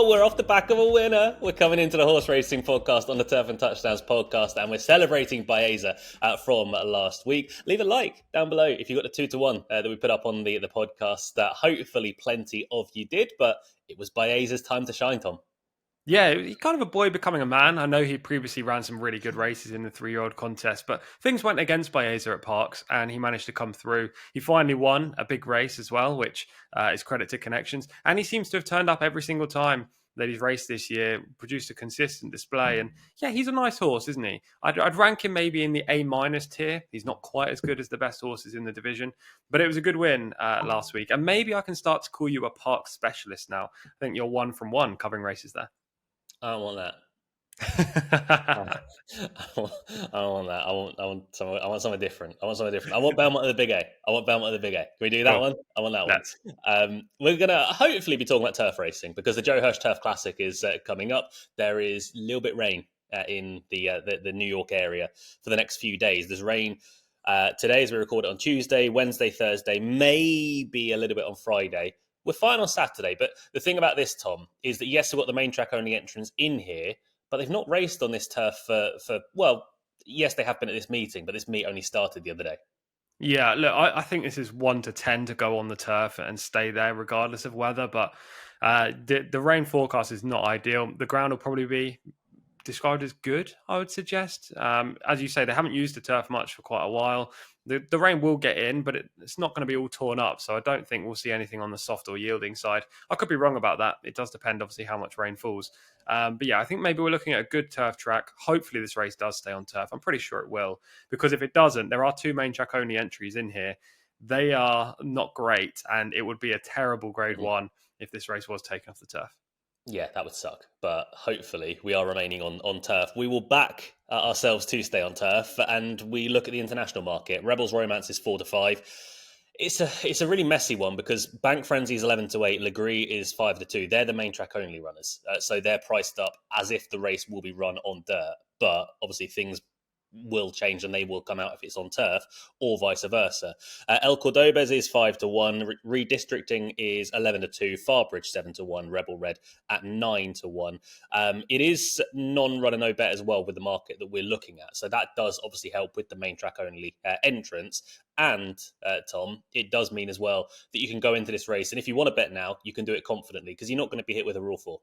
Oh, we're off the back of a winner. We're coming into the horse racing podcast on the Turf and Touchdowns podcast, and we're celebrating Baeza from last week. Leave a like down below if you got the 2-1 that we put up on the podcast. Hopefully, plenty of you did, but it was Baeza's time to shine, Tom. Yeah, he's kind of a boy becoming a man. I know he previously ran some really good races in the 3-year-old contest, but things went against Baeza at Parks, and he managed to come through. He finally won a big race as well, which is credit to connections. And he seems to have turned up every single time that he's raced this year, produced a consistent display. And yeah, he's a nice horse, isn't he? I'd rank him maybe in the A- tier. He's not quite as good as the best horses in the division, but it was a good win last week. And maybe I can start to call you a Parks specialist now. I think you're 1 from 1 covering races there. I don't want that. I don't want that. I want something different. I want Belmont of the Big A. Can we do that Cool. one? I want that Let's. one. We're gonna hopefully be talking about turf racing because the Joe Hirsch Turf Classic is coming up. There is a little bit rain in the New York area for the next few days. There's rain today as we record it on Tuesday, Wednesday, Thursday, maybe a little bit on Friday. We're fine on Saturday, but the thing about this, Tom, is that yes, we've got the main track only entrance in here, but they've not raced on this turf for well, yes, they have been at this meeting, but this meet only started the other day. Yeah, look, I think this is 1 to 10 to go on the turf and stay there regardless of weather, but the rain forecast is not ideal. The ground will probably be described as good, I would suggest. As you say, they haven't used the turf much for quite a while. The rain will get in, but it's not going to be all torn up. So I don't think we'll see anything on the soft or yielding side. I could be wrong about that. It does depend, obviously, how much rain falls. But yeah, I think maybe we're looking at a good turf track. Hopefully this race does stay on turf. I'm pretty sure it will, because if it doesn't, there are 2 main track only entries in here. They are not great, and it would be a terrible grade 1 if this race was taken off the turf. Yeah, that would suck. But hopefully we are remaining on turf. We will back ourselves to stay on turf, and we look at the international market. Rebels Romance is 4 to 5. It's a really messy one because Bank Frenzy is 11 to 8. Legree is 5 to 2. They're the main track only runners, so they're priced up as if the race will be run on dirt. But obviously things will change and they will come out if it's on turf, or vice versa. El Cordobes is 5 to 1. Redistricting is 11 to 2. Farbridge 7 to 1. Rebel Red at 9 to 1. It is non-run and no bet as well with the market that we're looking at, so that does obviously help with the main track only entrance. And Tom, it does mean as well that you can go into this race, and if you want to bet now, you can do it confidently because you're not going to be hit with a Rule 4.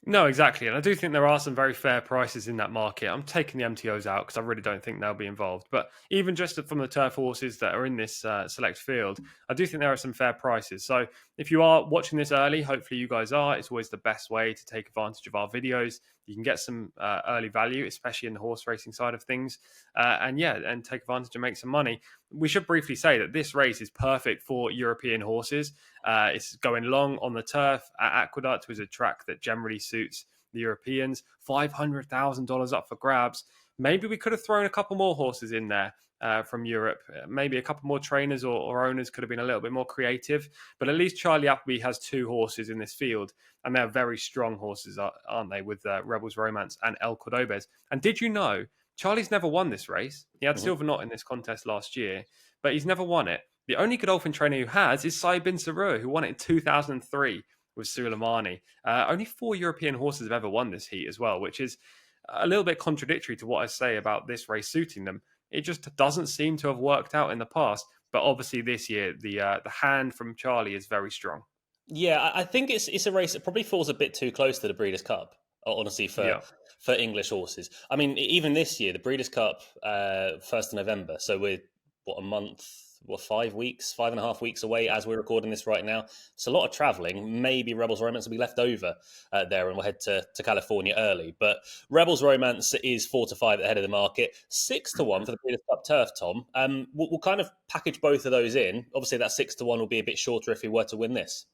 No, exactly. And I do think there are some very fair prices in that market. I'm taking the MTOs out because I really don't think they'll be involved. But even just from the turf horses that are in this select field, I do think there are some fair prices. So if you are watching this early, hopefully you guys are. It's always the best way to take advantage of our videos. You can get some early value, especially in the horse racing side of things. And take advantage and make some money. We should briefly say that this race is perfect for European horses. It's going long on the turf at Aqueduct, which is a track that generally suits the Europeans. $500,000 up for grabs. Maybe we could have thrown a couple more horses in there from Europe. Maybe a couple more trainers or owners could have been a little bit more creative. But at least Charlie Appleby has 2 horses in this field, and they're very strong horses, aren't they, with Rebels Romance and El Cordobes. And did you know Charlie's never won this race? He had silver knot in this contest last year, but he's never won it. The only Godolphin trainer who has is Saïd bin Sarur, who won it in 2003 with Suleimani. Only 4 European horses have ever won this heat as well, which is a little bit contradictory to what I say about this race suiting them. It just doesn't seem to have worked out in the past. But obviously this year, the hand from Charlie is very strong. Yeah, I think it's a race that probably falls a bit too close to the Breeders' Cup, honestly, for English horses. I mean, even this year, the Breeders' Cup, 1st of November, so we're, a month, 5.5 weeks away as we're recording this right now. It's a lot of travelling. Maybe Rebels Romance will be left over there and we'll head to California early. But Rebels Romance is 4 to 5 at the head of the market, 6 to 1 for the Breeders' Cup Turf, Tom. We'll kind of package both of those in. Obviously, that 6 to 1 will be a bit shorter if we were to win this.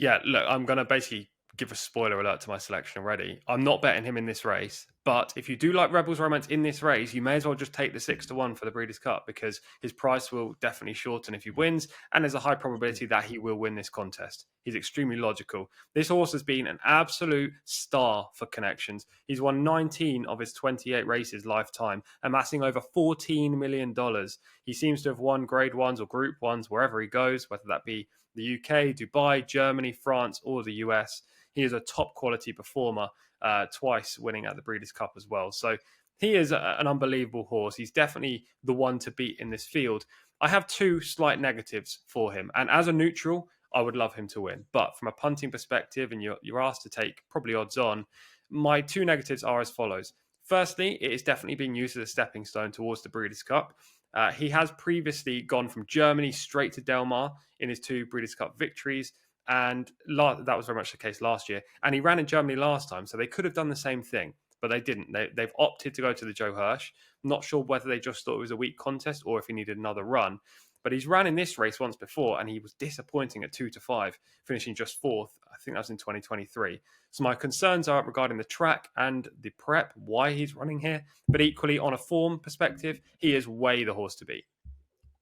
Yeah, look, I'm going to basically give a spoiler alert to my selection already. I'm not betting him in this race, but if you do like Rebels Romance in this race, you may as well just take the 6 to 1 for the Breeders' Cup because his price will definitely shorten if he wins, and there's a high probability that he will win this contest. He's extremely logical. This horse has been an absolute star for connections. He's won 19 of his 28 races lifetime, amassing over $14 million. He seems to have won grade 1s or group 1s wherever he goes, whether that be the UK, Dubai, Germany, France, or the US. he is a top quality performer, twice winning at the Breeders' Cup as well. So he is an unbelievable horse. He's definitely the one to beat in this field. I have two slight negatives for him. And as a neutral, I would love him to win. But from a punting perspective, and you're asked to take probably odds on, my two negatives are as follows. Firstly, it is definitely being used as a stepping stone towards the Breeders' Cup. He has previously gone from Germany straight to Del Mar in his two Breeders' Cup victories. And that was very much the case last year. And he ran in Germany last time, so they could have done the same thing, but they didn't. They've opted to go to the Joe Hirsch. Not sure whether they just thought it was a weak contest or if he needed another run. But he's ran in this race once before, and he was disappointing at 2-5, finishing just fourth. I think that was in 2023. So my concerns are regarding the track and the prep, why he's running here. But equally, on a form perspective, he is way the horse to beat.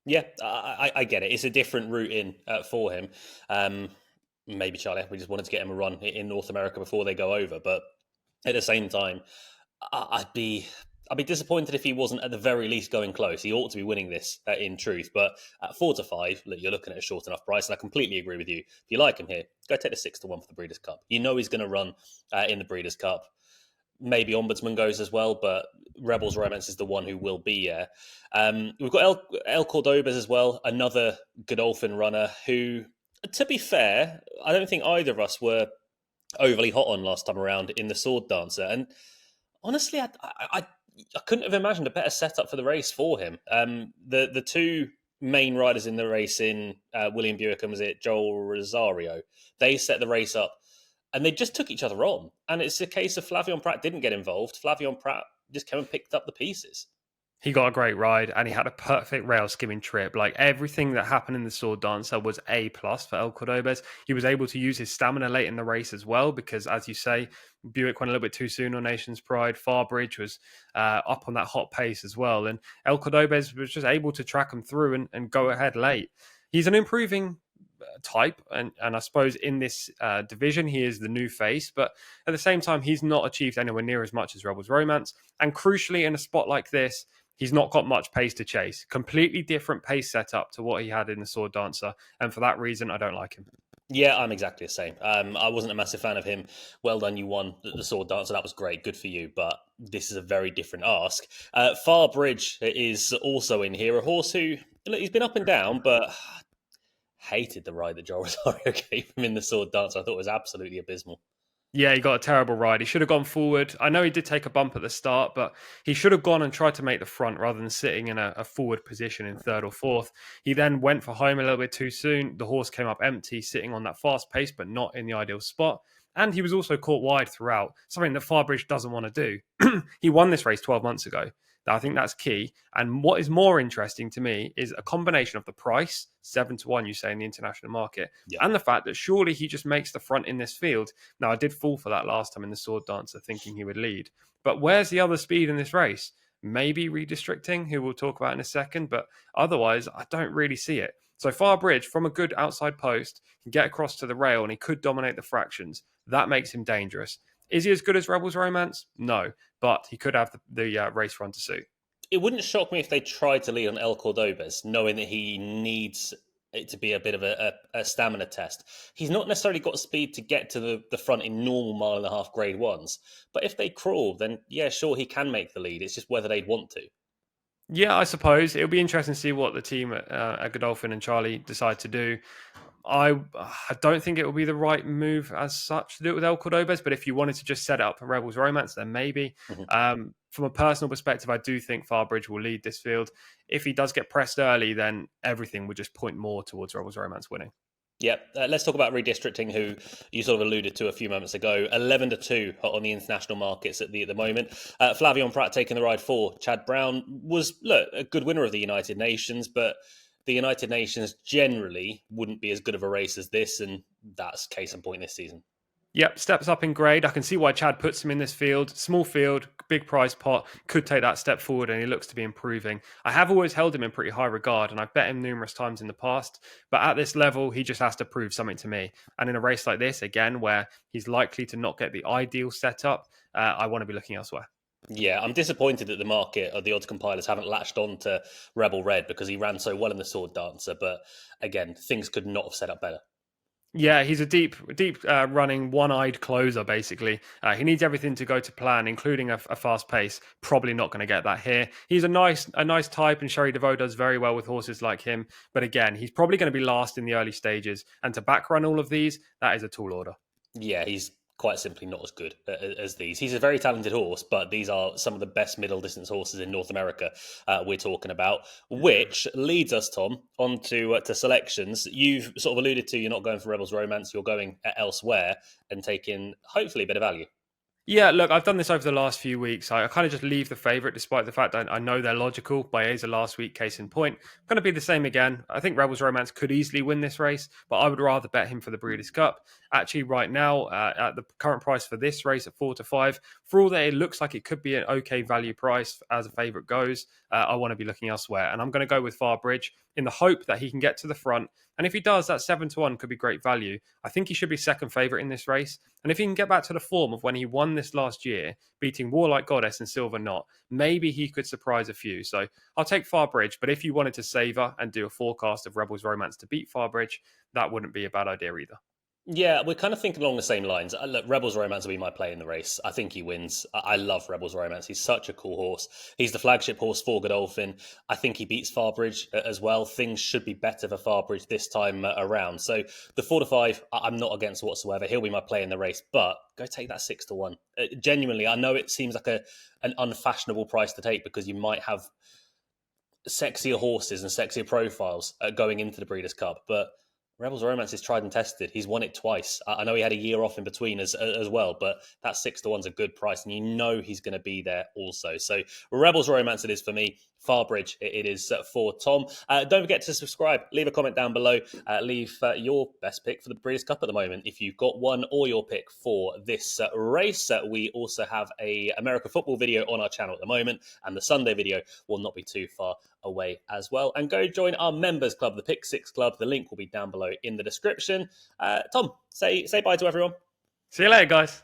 Yeah, I get it. It's a different route in for him. Maybe Charlie, we just wanted to get him a run in North America before they go over. But at the same time, I'd be disappointed if he wasn't at the very least going close. He ought to be winning this in truth. But at 4-5, look, you're looking at a short enough price, and I completely agree with you. If you like him here, go take the 6-1 for the Breeders' Cup. You know he's going to run in the Breeders' Cup. Maybe Ombudsman goes as well, but Rebels Romance is the one who will be here. We've got El Cordobes as well, another Godolphin runner who, to be fair, I don't think either of us were overly hot on last time around in the Sword Dancer. And honestly, I couldn't have imagined a better setup for the race for him. The two main riders in the race in William Buick and was it Joel Rosario, they set the race up and they just took each other on. And it's a case of Flavien Prat didn't get involved. Flavien Prat just came and picked up the pieces. He got a great ride and he had a perfect rail skimming trip. Like everything that happened in the Sword Dancer was A+ for El Cordobes. He was able to use his stamina late in the race as well because, as you say, Buick went a little bit too soon on Nation's Pride. Farbridge was up on that hot pace as well. And El Cordobes was just able to track him through and go ahead late. He's an improving type, and I suppose in this division he is the new face, but at the same time he's not achieved anywhere near as much as Rebels Romance, and crucially in a spot like this he's not got much pace to chase. Completely different pace setup to what he had in the Sword Dancer, and for that reason I don't like him. Yeah, I'm exactly the same. I wasn't a massive fan of him. Well done, you won the Sword Dancer. That was great. Good for you. But this is a very different ask. Farbridge is also in here. A horse who, look, he's been up and down, but hated the ride that Joel Rosario gave him in the Sword Dancer. I thought it was absolutely abysmal. Yeah, he got a terrible ride. He should have gone forward. I know he did take a bump at the start, but he should have gone and tried to make the front rather than sitting in a forward position in third or fourth. He then went for home a little bit too soon. The horse came up empty, sitting on that fast pace, but not in the ideal spot. And he was also caught wide throughout, something that Farbridge doesn't want to do. He won this race 12 months ago. I think that's key. And what is more interesting to me is a combination of the price, 7-1, you say, in the international market, and the fact that surely he just makes the front in this field. Now, I did fall for that last time in the Sword Dancer, thinking he would lead. But where's the other speed in this race? Maybe Redistricting, who we'll talk about in a second, but otherwise, I don't really see it. So Farbridge, from a good outside post, can get across to the rail and he could dominate the fractions. That makes him dangerous. Is he as good as Rebels Romance? No, but he could have the race run to suit. It wouldn't shock me if they tried to lead on El Cordobes, knowing that he needs it to be a bit of a stamina test. He's not necessarily got speed to get to the front in normal 1.5 grade ones. But if they crawl, then yeah, sure, he can make the lead. It's just whether they'd want to. Yeah, I suppose. It'll be interesting to see what the team at Godolphin and Charlie decide to do. I don't think it will be the right move as such to do it with El Cordobes, but if you wanted to just set it up for Rebels Romance, then maybe. Mm-hmm. From a personal perspective, I do think Farbridge will lead this field. If he does get pressed early, then everything would just point more towards Rebels Romance winning. Yep. Let's talk about Redistricting, who you sort of alluded to a few moments ago. 11-2 on the international markets at the moment. Flavien Prat taking the ride for Chad Brown was, look, a good winner of the United Nations, but the United Nations generally wouldn't be as good of a race as this, and that's case in point this season. Yep, steps up in grade. I can see why Chad puts him in this field. Small field, big prize pot, could take that step forward, and he looks to be improving. I have always held him in pretty high regard, and I've bet him numerous times in the past. But at this level, he just has to prove something to me. And in a race like this, again, where he's likely to not get the ideal setup, I want to be looking elsewhere. Yeah, I'm disappointed that the market or the odds compilers haven't latched on to Rebel Red because he ran so well in the Sword Dancer. But again, things could not have set up better. Yeah, he's a deep running, one-eyed closer. Basically, he needs everything to go to plan, including a fast pace. Probably not going to get that here. He's a nice type, and Sherry DeVoe does very well with horses like him. But again, he's probably going to be last in the early stages, and to back run all of these, that is a tall order. Yeah, he's quite simply not as good as these. He's a very talented horse, but these are some of the best middle distance horses in North America we're talking about, which leads us, Tom, on to selections. You've sort of alluded to you're not going for Rebels Romance, you're going elsewhere and taking hopefully a bit of value. Yeah, look, I've done this over the last few weeks. I kind of just leave the favourite, despite the fact that I know they're logical. Baeza last week, case in point. Going to be the same again. I think Rebels Romance could easily win this race, but I would rather bet him for the Breeders' Cup. Actually, right now, at the current price for this race at 4-5, for all that it looks like it could be an okay value price as a favourite goes, I want to be looking elsewhere. And I'm going to go with Farbridge in the hope that he can get to the front. And if he does, that 7-1 could be great value. I think he should be second favourite in this race. And if he can get back to the form of when he won this last year, beating Warlike Goddess and Silver Knot, maybe he could surprise a few. So I'll take Farbridge. But if you wanted to savour and do a forecast of Rebels Romance to beat Farbridge, that wouldn't be a bad idea either. Yeah, we're kind of thinking along the same lines. Look, Rebels Romance will be my play in the race. I think he wins. I love Rebels Romance. He's such a cool horse. He's the flagship horse for Godolphin. I think he beats Farbridge as well. Things should be better for Farbridge this time around. So the 4-5, I'm not against whatsoever. He'll be my play in the race, but go take that 6-1. Genuinely, I know it seems like an unfashionable price to take because you might have sexier horses and sexier profiles going into the Breeders' Cup, but Rebels Romance is tried and tested. He's won it twice. I know he had a year off in between as well, but that 6-1's a good price, and you know he's going to be there also. So Rebels Romance it is for me. Farbridge it is for Tom. Don't forget to subscribe. Leave a comment down below. Leave your best pick for the Breeders' Cup at the moment, if you've got one, or your pick for this race. We also have a American football video on our channel at the moment, and the Sunday video will not be too far away as well. And go join our members club, the Pick Six Club. The link will be down below in the description. Tom, say bye to everyone. See you later, guys.